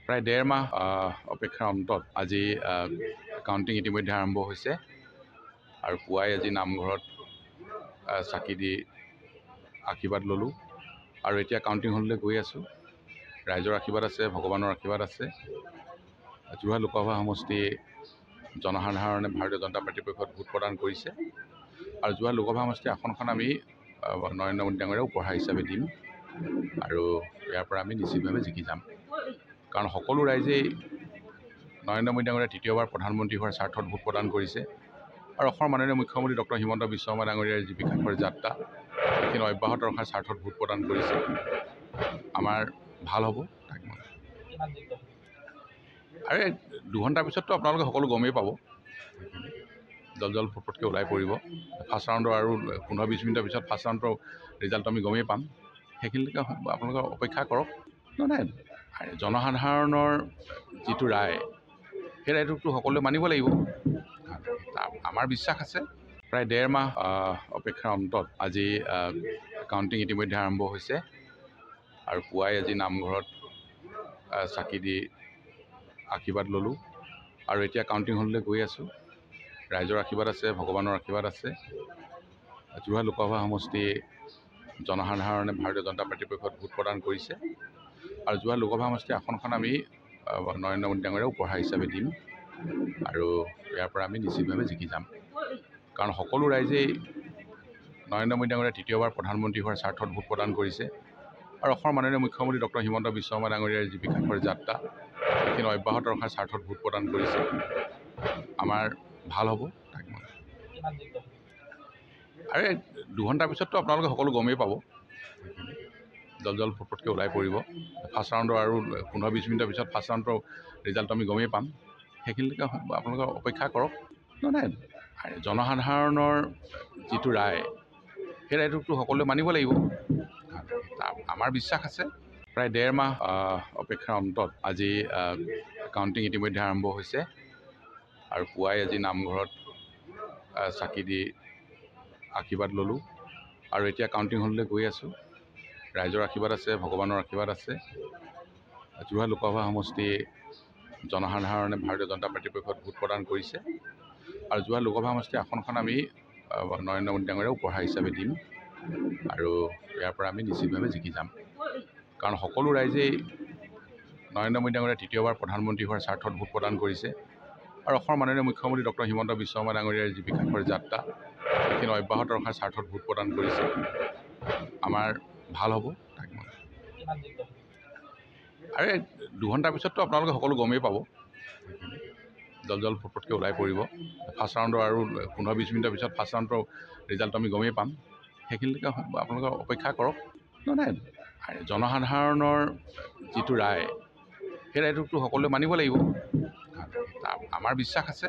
প্ৰায় ১.৫ মাহ অপেক্ষাৰ অন্তত আজি কাউণ্টিং ইতিমধ্যে আৰম্ভ হৈছে আৰু পুৱাই আজি নামঘৰত চাকি দি আশীৰ্বাদ ল'লোঁ আৰু এতিয়া কাউণ্টিং হললৈ গৈ আছোঁ। ৰাইজৰ আশীৰ্বাদ আছে, ভগৱানৰ আশীৰ্বাদ আছে। যোৰহাট লোকসভা সমষ্টি জনসাধাৰণে ভাৰতীয় জনতা পাৰ্টীৰ পক্ষত ভোট প্ৰদান কৰিছে আৰু যোৰহাট লোকসভা সমষ্টিৰ আসনখন আমি নৰেন্দ্ৰ মোদী ডাঙৰীয়াক উপহাৰ হিচাপে দিম আৰু ইয়াৰ পৰা আমি নিশ্চিতভাৱে জিকি যাম। কাৰণ সকলো ৰাইজেই নৰেন্দ্ৰ মোদী ডাঙৰীয়া তৃতীয়বাৰ প্ৰধানমন্ত্ৰী হোৱাৰ স্বাৰ্থত ভোট প্ৰদান কৰিছে আৰু অসমৰ মাননীয় মুখ্যমন্ত্ৰী ডক্টৰ হিমন্ত বিশ্ব শৰ্মা ডাঙৰীয়াৰ যি বিকাশৰ যাত্ৰা সেইখিনি অব্যাহত ৰখাৰ স্বাৰ্থত ভোট প্ৰদান কৰিছে। আমাৰ ভাল হ'ব তাক মই আৰে ২ ঘণ্টাৰ পিছততো আপোনালোকে সকলো গমেই পাব। জল ফটফটকৈ ওলাই পৰিব। ফাৰ্ষ্ট ৰাউণ্ডৰ আৰু ১৫-২০ মিনিটৰ পিছত ফাৰ্ষ্ট ৰাউণ্ডৰ ৰিজাল্ট আমি গমেই পাম। সেইখিনিলৈকে আপোনালোকে অপেক্ষা কৰক। নহয় জনসাধাৰণৰ যিটো ৰায় সেই ৰায়টোকতো সকলোৱে মানিব লাগিব। আমাৰ বিশ্বাস আছে। প্ৰায় ১.৫ মাহ অপেক্ষাৰ অন্তত আজি কাউণ্টিং ইতিমধ্যে আৰম্ভ হৈছে আৰু পুৱাই আজি নামঘৰত চাকি দি আশীৰ্বাদ ল'লোঁ আৰু এতিয়া কাউণ্টিং হললৈ গৈ আছোঁ। ৰাইজৰ আশীৰ্বাদ আছে, ভগৱানৰ আশীৰ্বাদ আছে। যোৰহাট লোকসভা সমষ্টি জনসাধাৰণে ভাৰতীয় জনতা পাৰ্টীৰ পক্ষত ভোট প্ৰদান কৰিছে আৰু যোৰহাট লোকসভা সমষ্টিৰ আসনখন আমি নৰেন্দ্ৰ মোদী ডাঙৰীয়াক উপহাৰ হিচাপে দিম আৰু ইয়াৰ পৰা আমি নিশ্চিতভাৱে জিকি যাম। কাৰণ সকলো ৰাইজেই নৰেন্দ্ৰ মোদী ডাঙৰীয়া তৃতীয়বাৰ প্ৰধানমন্ত্ৰী হোৱাৰ স্বাৰ্থত ভোট প্ৰদান কৰিছে আৰু অসমৰ মাননীয় মুখ্যমন্ত্ৰী ডক্টৰ হিমন্ত বিশ্ব শৰ্মা ডাঙৰীয়াৰ যি বিকাশৰ যাত্ৰা সেইখিনি অব্যাহত ৰখাৰ স্বাৰ্থত ভোট প্ৰদান কৰিছে। আমাৰ ভাল হ'ব তাক মই আৰে ২ ঘণ্টাৰ পিছততো আপোনালোকে সকলো গমেই পাব। জল ফটফটকৈ ওলাই পৰিব। ফাৰ্ষ্ট ৰাউণ্ডৰ আৰু ১৫-২০ মিনিটৰ পিছত ফাৰ্ষ্ট ৰাউণ্ডৰ ৰিজাল্ট আমি গমেই পাম। সেইখিনিলৈকে আপোনালোকে অপেক্ষা কৰক। নহয় জনসাধাৰণৰ যিটো ৰায় সেই ৰায়টোকতো সকলোৱে মানিব লাগিব। আমাৰ বিশ্বাস আছে। প্ৰায় ১.৫ মাহ অপেক্ষাৰ অন্তত আজি কাউণ্টিং ইতিমধ্যে আৰম্ভ হৈছে আৰু পুৱাই আজি নামঘৰত চাকি দি আশীৰ্বাদ ল'লোঁ আৰু এতিয়া কাউণ্টিং হললৈ গৈ আছোঁ। ৰাইজৰ আশীৰ্বাদ আছে, ভগৱানৰ আশীৰ্বাদ আছে। যোৰহাট লোকসভা সমষ্টি জনসাধাৰণে ভাৰতীয় জনতা পাৰ্টীৰ পক্ষত ভোট প্ৰদান কৰিছে আৰু যোৰহাট লোকসভা সমষ্টিৰ আসনখন আমি নৰেন্দ্ৰ মোদী ডাঙৰীয়াক উপহাৰ হিচাপে দিম আৰু ইয়াৰ পৰা আমি নিশ্চিতভাৱে জিকি যাম। কাৰণ সকলো ৰাইজেই নৰেন্দ্ৰ মোদী ডাঙৰীয়া তৃতীয়বাৰ প্ৰধানমন্ত্ৰী হোৱাৰ স্বাৰ্থত ভোট প্ৰদান কৰিছে আৰু অসমৰ মাননীয় মুখ্যমন্ত্ৰী ডক্টৰ হিমন্ত বিশ্ব শৰ্মা ডাঙৰীয়াৰ যি বিকাশৰ যাত্ৰা সেইখিনি অব্যাহত ৰখাৰ স্বাৰ্থত ভোট প্ৰদান কৰিছে। আমাৰ ভাল হ'ব তাক মই আৰে ২ ঘণ্টাৰ পিছততো আপোনালোকে সকলো গমেই পাব। জল ফটফটকৈ ওলাই পৰিব। ফাৰ্ষ্ট ৰাউণ্ডৰ আৰু ১৫-২০ মিনিটৰ পিছত ফাৰ্ষ্ট ৰাউণ্ডৰ ৰিজাল্ট আমি গমেই পাম। সেইখিনিলৈকে আপোনালোকে অপেক্ষা কৰক। নহয় জনসাধাৰণৰ যিটো ৰায় সেই ৰায়টোকতো সকলোৱে মানিব লাগিব। আমাৰ বিশ্বাস আছে।